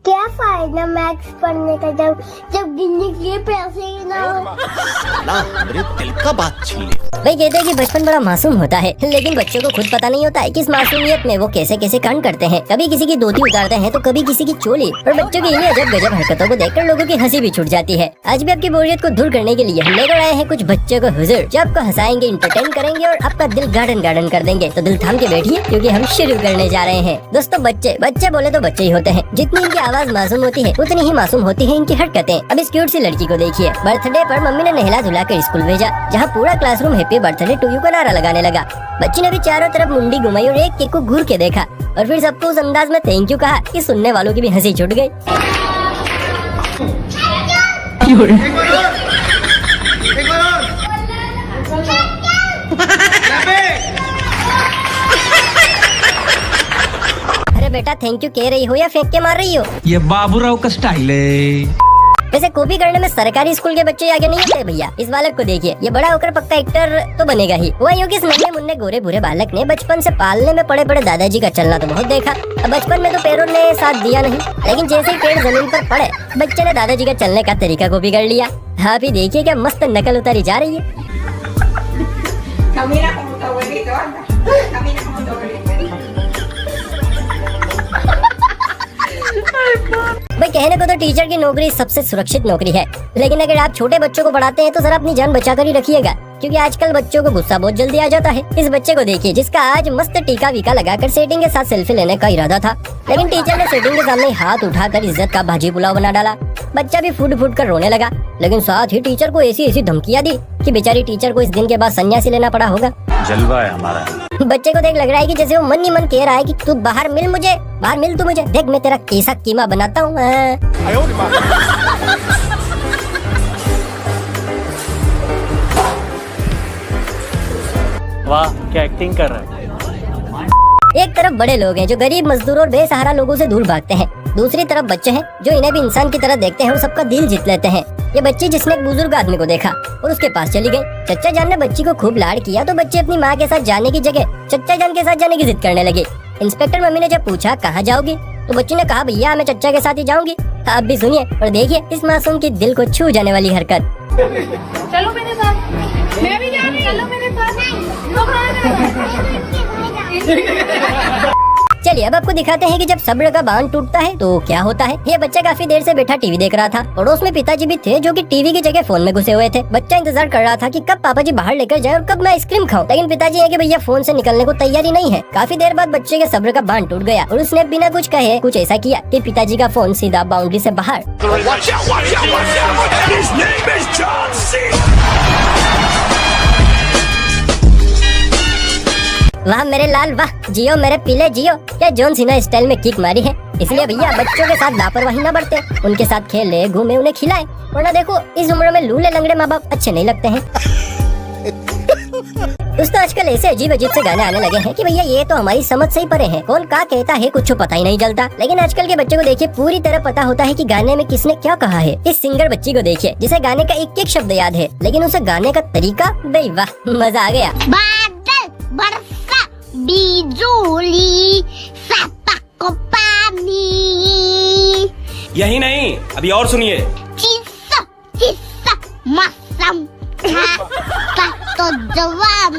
क्या फायदा मैथ्स पढ़ने का जब गिनने के लिए पैसे ही ना हो। मेरे दिल का बात छीन ले। भाई कहते हैं कि बचपन बड़ा मासूम होता है, लेकिन बच्चों को खुद पता नहीं होता है कि इस मासूमियत में वो कैसे कैसे कांड करते हैं। कभी किसी की धोती उतारते हैं तो कभी किसी की चोली। और बच्चों की इन्हीं अजब गजब हरकतों को देखकर लोगों की हंसी भी छूट जाती है। आज भी आपकी बोरियत को दूर करने के लिए हम लेकर आए हैं कुछ बच्चों को हुजूर, जो आपको हंसाएंगे, इंटरटेन करेंगे और आपका दिल गार्डन गार्डन कर देंगे। तो दिल थाम के बैठिए, क्योंकि हम शुरू करने जा रहे हैं। दोस्तों, बच्चे बोले तो बच्चे ही होते हैं। जितनी इनकी आवाज मासूम होती है उतनी ही मासूम होती है इनकी हरकतें। अब इस क्यूट सी लड़की को देखिए, बर्थडे पर मम्मी ने नहला धुला कर स्कूल भेजा, जहाँ पूरा classroom happy birthday to you का नारा लगाने लगा। बच्ची ने भी चारों तरफ मुंडी घुमाई और एक केक को घूर के देखा और फिर सबको उस अंदाज में थैंक यू कहा कि सुनने वालों की भी हंसी छूट गई। अरे बेटा, थैंक यू कह रही हो या फेंक के मार रही हो? ये बाबूराव का स्टाइल है। वैसे कॉपी करने में सरकारी स्कूल के बच्चे आगे नहीं होते भैया। इस बालक को देखिए, ये बड़ा होकर पक्का एक्टर तो बनेगा ही। हुआ यूं कि इस नन्हे मुन्ने गोरे भूरे बालक ने बचपन से पालने में पड़े पड़े दादाजी का चलना तो बहुत देखा। अब बचपन में तो पैरों ने साथ दिया नहीं, लेकिन जैसे ही पैर जमीन पर पड़े, बच्चे ने दादाजी का चलने का तरीका कॉपी कर लिया। आप ही देखिए क्या मस्त नकल उतारी जा रही है। भाई कहने को तो टीचर की नौकरी सबसे सुरक्षित नौकरी है, लेकिन अगर आप छोटे बच्चों को पढ़ाते हैं तो जरा अपनी जान बचा कर ही रखिएगा, क्योंकि आजकल बच्चों को गुस्सा बहुत जल्दी आ जाता है। इस बच्चे को देखिए, जिसका आज मस्त टीका वीका लगाकर सेटिंग के साथ सेल्फी लेने का इरादा था, लेकिन टीचर ने सेटिंग के सामने हाथ उठाकर इज्जत का भाजी पुलाव बना डाला। बच्चा भी फूट फूट कर रोने लगा, लेकिन साथ ही टीचर को ऐसी धमकियां दी कि बेचारी टीचर को इस दिन के बाद संन्यासी लेना पड़ा होगा। जलवा है हमारा। बच्चे को देख लग रहा है कि जैसे वो मन ही मन कह रहा है कि तू बाहर मिल तू मुझे, देख मैं तेरा कैसा कीमा बनाता हूँ। वाह, क्या एक्टिंग कर रहा है। एक तरफ बड़े लोग हैं जो गरीब मजदूरों और बेसहारा लोगों से दूर भागते हैं, दूसरी तरफ बच्चे हैं जो इन्हें भी इंसान की तरह देखते हैं और सबका दिल जीत लेते हैं। ये बच्ची जिसने एक बुजुर्ग आदमी को देखा और उसके पास चली गई। चच्चा जान ने बच्ची को खूब लाड किया तो बच्ची अपनी माँ के साथ जाने की जगह चच्चा जान के साथ जाने की जिद करने लगी। इंस्पेक्टर मम्मी ने जब पूछा कहाँ जाओगी, तो बच्ची ने कहा भैया मैं चच्चा के साथ ही जाऊंगी। आप भी सुनिए और देखिए इस मासूम की दिल को छू जाने वाली हरकत। चलो मेरे साथ, मैं भी जा रही हूं। चलो मेरे साथ। चलिए अब आपको दिखाते हैं कि जब सब्र का बांध टूटता है तो क्या होता है। ये बच्चा काफी देर से बैठा टीवी देख रहा था। पड़ोस में पिताजी भी थे जो कि टीवी की जगह फोन में घुसे हुए थे। बच्चा इंतजार कर रहा था कि कब पापा जी बाहर लेकर जाए और कब मैं आइसक्रीम खाऊं, लेकिन पिताजी है कि भैया फोन से निकलने को तैयारी नहीं है। काफी देर बाद बच्चे के सब्र का बांध टूट गया और उसने बिना कुछ कहे कुछ ऐसा किया कि पिताजी का फोन सीधा बाउंड्री से बाहर। वाह मेरे लाल वाह, जियो मेरे पीले जियो। क्या जॉन सीना स्टाइल में किक मारी है। इसलिए भैया बच्चों के साथ लापरवाही न बरते, उनके साथ खेले घूमे उन्हें खिलाए, वरना देखो इस उम्र में लूले लंगड़े माँ बाप अच्छे नहीं लगते हैं। दोस्तों आजकल ऐसे अजीब से गाने आने लगे हैं कि भैया ये तो हमारी समझ से ही परे हैं। कौन क्या कहता है कुछ पता ही नहीं चलता, लेकिन आजकल के बच्चे को देखिए पूरी तरह पता होता है कि गाने में किसने क्या कहा है। इस सिंगर बच्ची को देखिए जिसे गाने का एक एक शब्द याद है, लेकिन उसे गाने का तरीका भाई वाह मजा आ गया। बादल बरसा बिजली सपक पानी, यही नहीं, अभी और सुनिए। चिस्सा चिस्सा मौसम तो जवान।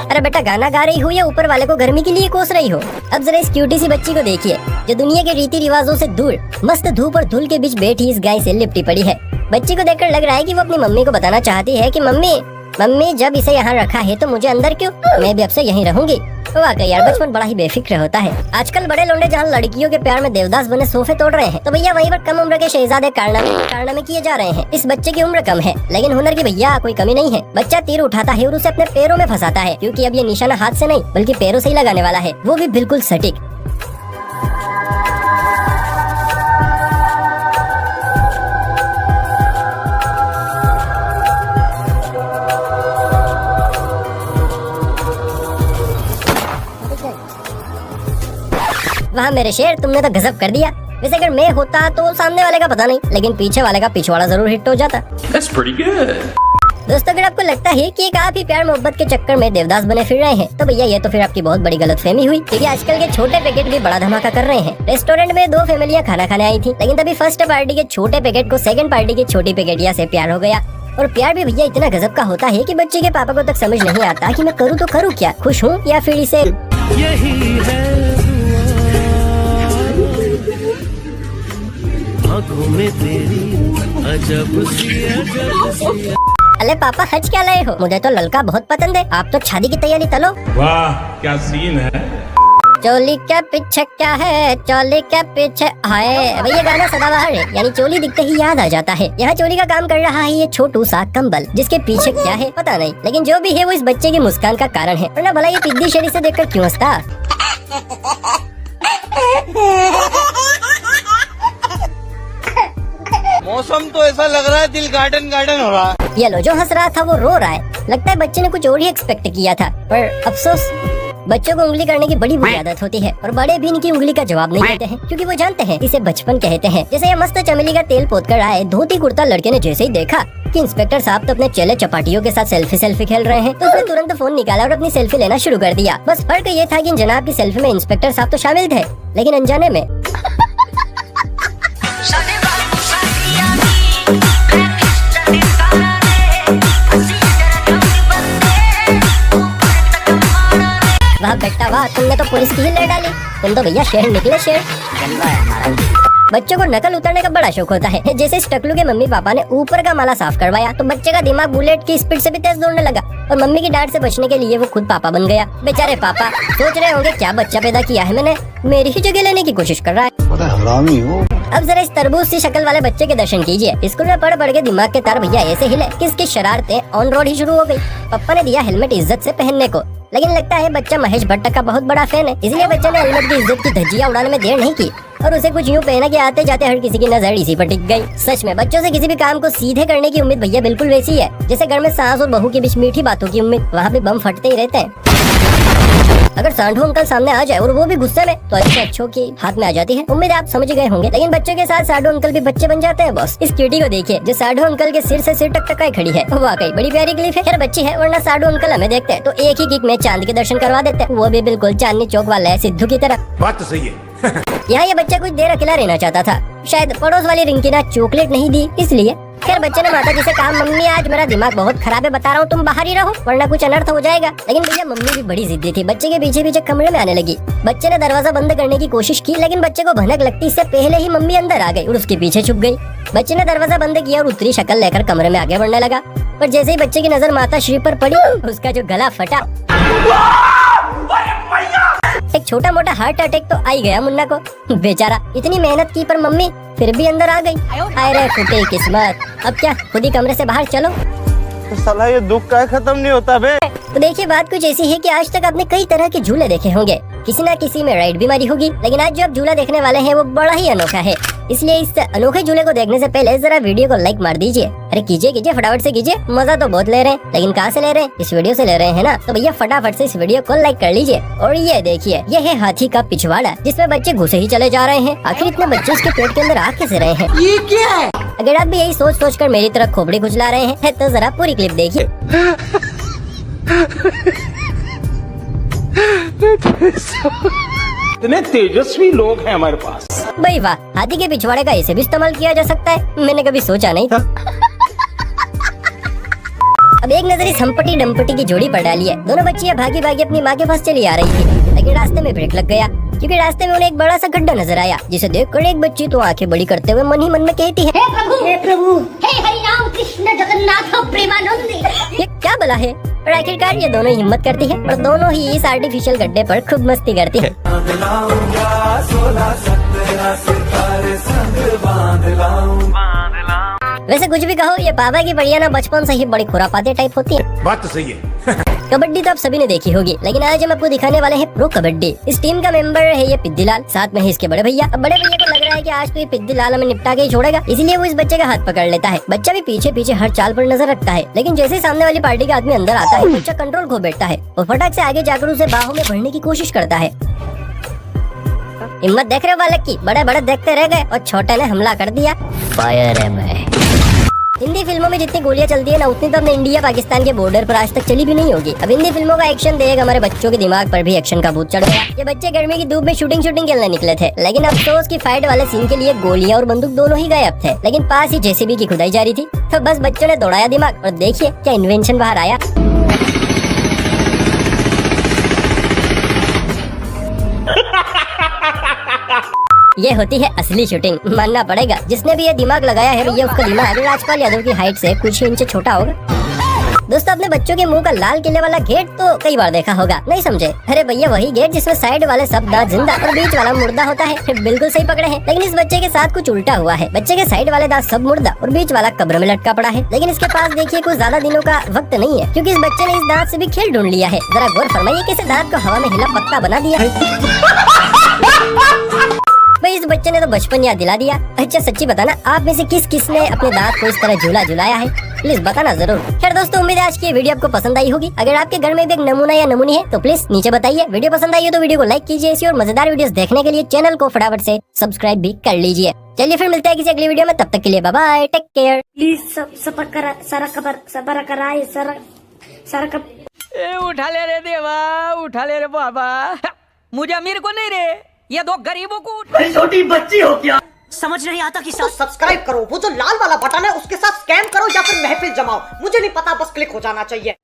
अरे बेटा गाना गा रही हो या ऊपर वाले को गर्मी के लिए कोस रही हो? अब जरा इस क्यूटी सी बच्ची को देखिए जो दुनिया के रीति रिवाजों से दूर मस्त धूप और धूल के बीच बैठी इस गाय से लिपटी पड़ी है। बच्ची को देखकर लग रहा है कि वो अपनी मम्मी को बताना चाहती है कि मम्मी जब इसे यहाँ रखा है तो मुझे अंदर क्यों, मैं भी अब से यहीं रहूंगी। वाकई यार बचपन बड़ा ही बेफिक्र होता है। आजकल बड़े लोंडे जहाँ लड़कियों के प्यार में देवदास बने सोफे तोड़ रहे हैं, तो भैया वहीं पर कम उम्र के शहजादे कारनामे किए जा रहे हैं। इस बच्चे की उम्र कम है, लेकिन हुनर की भैया कोई कमी नहीं है। बच्चा तीर उठाता है और उसे अपने पैरों में फंसाता है, क्योंकि अब ये निशाना हाथ से नहीं बल्कि पैरों से ही लगाने वाला है, वो भी बिल्कुल सटीक। वाह मेरे शेर, तुमने तो गजब कर दिया। वैसे अगर मैं होता तो सामने वाले का पता नहीं, लेकिन पीछे वाले का पिछवाड़ा जरूर हिट हो जाता। That's pretty good. दोस्तों अगर आपको लगता है कि आप ही प्यार मोहब्बत के चक्कर में देवदास बने फिर रहे हैं तो भैया ये तो फिर आपकी बहुत बड़ी गलतफहमी हुई, क्योंकि आजकल के छोटे पैकेट भी बड़ा धमाका कर रहे हैं। रेस्टोरेंट में 2 फैमिलियां खाना खाने आई थी, लेकिन तभी फर्स्ट पार्टी के छोटे पैकेट को सेकंड पार्टी की छोटी पैकेटिया से प्यार हो गया। और प्यार भी भैया इतना गजब का होता है कि बच्चे के पापा को तक समझ नहीं आता कि मैं करूँ तो करूँ क्या, खुश हूँ या फिर इसे यही है आँखों में तेरी अजब सी। अरे पापा हज क्या लाए हो? मुझे तो ललका बहुत पसंद है, आप तो शादी की तैयारी चलो। वाह क्या सीन है। चोली के पीछे क्या है, चोली के पीछे हाय। भैया गाना सदाबहार है, यानी चोली दिखते ही याद आ जाता है। यहाँ चोली का काम कर रहा है ये छोटू सा कंबल, जिसके पीछे क्या है पता नहीं, लेकिन जो भी है वो इस बच्चे की मुस्कान का कारण है, वरना भला ये पिद्दी शरीर से देखकर क्यों हंसता। मौसम तो ऐसा लग रहा है दिल गार्डन गार्डन हो रहा है। ये लो जो हंस रहा था वो रो रहा है, लगता है बच्चे ने कुछ और ही एक्सपेक्ट किया था। पर अफसोस बच्चों को उंगली करने की बड़ी बुरी आदत होती है, और बड़े भी इनकी उंगली का जवाब नहीं देते हैं, क्योंकि वो जानते हैं इसे बचपन कहते हैं। जैसे ये मस्त चमेली का तेल पोत कर आए धोती कुर्ता लड़के ने जैसे ही देखा कि इंस्पेक्टर साहब तो अपने चेले चपाटियों के साथ सेल्फी खेल रहे हैं, तो उसने तुरंत फोन निकाला और अपनी सेल्फी लेना शुरू कर दिया। बस फर्क ये था कि जनाब की सेल्फी में इंस्पेक्टर साहब तो शामिल थे, लेकिन अनजाने में वाह बेटा वाह, तुमने तो पुलिस की ही ले डाली, तुम तो भैया शेर निकले शेर। बच्चों को नकल उतारने का बड़ा शौक होता है। जैसे इस टकलू के मम्मी पापा ने ऊपर का माला साफ करवाया तो बच्चे का दिमाग बुलेट की स्पीड से भी तेज दौड़ने लगा, और मम्मी की डांट से बचने के लिए वो खुद पापा बन गया। बेचारे पापा सोच रहे होंगे क्या बच्चा पैदा किया है मैंने, मेरी ही जगह लेने की कोशिश कर रहा है। हरामी हो। अब जरा इस तरबूज सी शक्ल वाले बच्चे के दर्शन कीजिए। स्कूल में पढ़ के दिमाग के तार भैया ऐसे हिले कि इसकी शरारतें ऑन रोड ही शुरू हो गई। पापा ने दिया हेलमेट इज्जत से पहनने को, लेकिन लगता है बच्चा महेश भट्ट का बहुत बड़ा फैन है, इसलिए बच्चे ने हेलमेट की इज्जत की धज्जियां उड़ाने में देर नहीं की, और उसे कुछ यूं पहना कि आते जाते हर किसी की नजर इसी पर टिक गई। सच में बच्चों से किसी भी काम को सीधे करने की उम्मीद भैया बिल्कुल वैसी है जैसे घर में सास और बहू के बीच मीठी बातों की उम्मीद, वहाँ भी बम फटते ही रहते हैं। अगर सांढू अंकल सामने आ जाए और वो भी गुस्से में, तो अच्छों की हाथ में आ जाती है। उम्मीद आप समझ गए होंगे, लेकिन बच्चों के साथ साढ़ू अंकल भी बच्चे बन जाते हैं बॉस। इस क्यूटी को देखिए जो साढ़ू अंकल के सिर से सिर टकटकाए खड़ी है, वाकई बड़ी प्यारी क्लिप है। खैर बच्ची है, वरना साढ़ू अंकल हमें देखते हैं तो एक ही किक में चांद के दर्शन करवा देते हैं, वो भी बिल्कुल चांदनी चौक वाला है सिद्धू की तरह। बात तो सही है। यहाँ ये बच्चा कुछ देर अकेला रहना चाहता था, शायद पड़ोस वाली रिंकी ना चॉकलेट नहीं दी इसलिए। खैर बच्चे ने माता जी से कहा मम्मी आज मेरा दिमाग बहुत खराब है, बता रहा हूँ तुम बाहर ही रहो वरना कुछ अनर्थ हो जाएगा। लेकिन भैया मम्मी भी बड़ी जिद्दी थी, बच्चे के पीछे पीछे कमरे में आने लगी। बच्चे ने दरवाजा बंद करने की कोशिश की, लेकिन बच्चे को भनक लगती इससे पहले ही मम्मी अंदर आ गई और उसके पीछे छुप गई। बच्चे ने दरवाजा बंद किया और उतरी शक्ल लेकर कमरे में आगे बढ़ने लगा, पर जैसे ही बच्चे की नजर माता श्री पर पड़ी उसका जो गला फटा। एक छोटा मोटा हार्ट अटैक तो आ ही गया मुन्ना को, बेचारा इतनी मेहनत की पर मम्मी फिर भी अंदर आ गई। आए रे फुटे किस्मत, अब क्या खुद ही कमरे से बाहर चलो। तो साला ये दुख का खत्म नहीं होता बे। तो देखिए बात कुछ ऐसी है कि आज तक आपने कई तरह के झूले देखे होंगे, किसी न किसी में राइड भी मारी होगी, लेकिन आज जो आप झूला देखने वाले हैं वो बड़ा ही अनोखा है। इसलिए इस अनोखे झूले को देखने से पहले जरा वीडियो को लाइक मार दीजिए। अरे कीजिए फटाफट से कीजिए, मजा तो बहुत ले रहे हैं, लेकिन कहाँ से ले रहे हैं, इस वीडियो से ले रहे हैं ना, तो भैया फटाफट से इस वीडियो को लाइक कर लीजिए। और ये देखिए ये है हाथी का पिछवाड़ा, जिसमें बच्चे घुसे ही चले जा रहे हैं। आखिर इतने बच्चे इसके पेट के अंदर आ कैसे रहे हैं, ये क्या है? अगर आप भी यही सोच कर मेरी तरफ खोपड़ी खुजला रहे हैं तो जरा पूरी क्लिप देखिए। इतने तेजस्वी लोग हैं हमारे पास। भाई वाह, हाथी के पिछवाड़े का ऐसे भी इस्तेमाल किया जा सकता है, मैंने कभी सोचा नहीं था। अब एक नजर इस हम्पटी डम्पटी की जोड़ी पर डालिए। दोनों बच्चियां भागी भागी अपनी माँ के पास चली आ रही थी, लेकिन रास्ते में ब्रेक लग गया, क्योंकि रास्ते में उन्हें एक बड़ा सा गड्ढा नजर आया, जिसे देखकर एक बच्ची तो आंखें बड़ी करते हुए मन ही मन में कहती है, हे प्रभु, हे हरि राम कृष्ण जगन्नाथ प्रेमानंद। ये क्या भला है? और आखिरकार ये दोनों हिम्मत करती है और दोनों ही इस आर्टिफिशियल गड्ढे पर खूब मस्ती करती है। वैसे कुछ भी कहो, ये पापा की बढ़िया ना बचपन से ही बड़ी खुरापाती टाइप होती है। बात तो सही है। कबड्डी तो आप सभी ने देखी होगी, लेकिन आज हम आपको दिखाने वाले हैं प्रो कबड्डी। इस टीम का मेंबर है ये पिद्दीलाल, साथ में है इसके बड़े भैया। अब बड़े भैया को लग रहा है कि आज तो ये पिद्दीलाल हमें निपटा के ही छोड़ेगा, इसलिए वो इस बच्चे का हाथ पकड़ लेता है। बच्चा भी पीछे पीछे हर चाल पर नजर रखता है, लेकिन जैसे ही सामने वाली पार्टी का आदमी अंदर आता है बच्चा कंट्रोल खो बैठता है और फटाक से आगे जाकर उसे बाहों में भरने की कोशिश करता है। हिम्मत देख रहे हो बालक की, बड़े बड़े देखते रह गए और छोटे ने हमला कर दिया। फायर है मैं। हिंदी फिल्मों में जितनी गोलियां चलती है ना, उतनी तो अपने इंडिया पाकिस्तान के बॉर्डर पर आज तक चली भी नहीं होगी। अब हिंदी फिल्मों का एक्शन देख हमारे बच्चों के दिमाग पर भी एक्शन का भूत चढ़ गया। ये बच्चे गर्मी की धूप में शूटिंग खेलने निकले थे, लेकिन अफसोस की फाइट वाले सीन के लिए गोलियां और बंदूक दोनों ही गायब थे। लेकिन पास ही जेसीबी की खुदाई जारी थी, तो बस बच्चों ने दौड़ाया दिमाग और देखिए क्या इन्वेंशन बाहर आया। ये होती है असली शूटिंग, मानना पड़ेगा। जिसने भी ये दिमाग लगाया है भैया, उसका दिमाग राजपाल यादव की हाइट से कुछ इंच छोटा होगा। दोस्तों, अपने बच्चों के मुंह का लाल किले वाला गेट तो कई बार देखा होगा, नहीं समझे? अरे भैया वही गेट जिसमें साइड वाले सब दांत जिंदा और बीच वाला मुर्दा होता है। बिल्कुल सही पकड़े हैं, लेकिन इस बच्चे के साथ कुछ उल्टा हुआ है। बच्चे के साइड वाले दांत सब मुर्दा और बीच वाला कब्र में लटका पड़ा है। लेकिन इसके पास देखिए कुछ ज्यादा दिनों का वक्त नहीं है, क्योंकि इस बच्चे ने इस दांत से भी खेल ढूंढ लिया है। जरा गौर फरमाइए कि इस दांत को हवा में हिला पत्ता बना दिया है। भाई इस बच्चे ने तो बचपन याद दिला दिया। अच्छा सच्ची बताना, आप में से किस ने अपने दांत को इस तरह झूलाया है? प्लीज बताना जरूर। खैर दोस्तों, उम्मीद है आज की वीडियो आपको पसंद आई होगी। अगर आपके घर में भी एक नमूना या नमूनी है तो प्लीज नीचे बताइए। वीडियो पसंद आई है तो वीडियो को लाइक कीजिए। ऐसी और मजेदार वीडियोस देखने के लिए चैनल को फटाफट से सब्सक्राइब भी कर लीजिए। चलिए फिर मिलते हैं किसी अगली वीडियो में, तब तक के लिए बाय बाय, टेक केयर। ए उठा ले रे देवा, उठा ले रे बाबा। मुझे अमीर को नहीं रे, ये दो गरीबों को। छोटी बच्ची हो क्या? समझ नहीं आता कि तो सब्सक्राइब करो, वो जो लाल वाला बटन है उसके साथ स्कैम करो या फिर महफिल जमाओ, मुझे नहीं पता, बस क्लिक हो जाना चाहिए।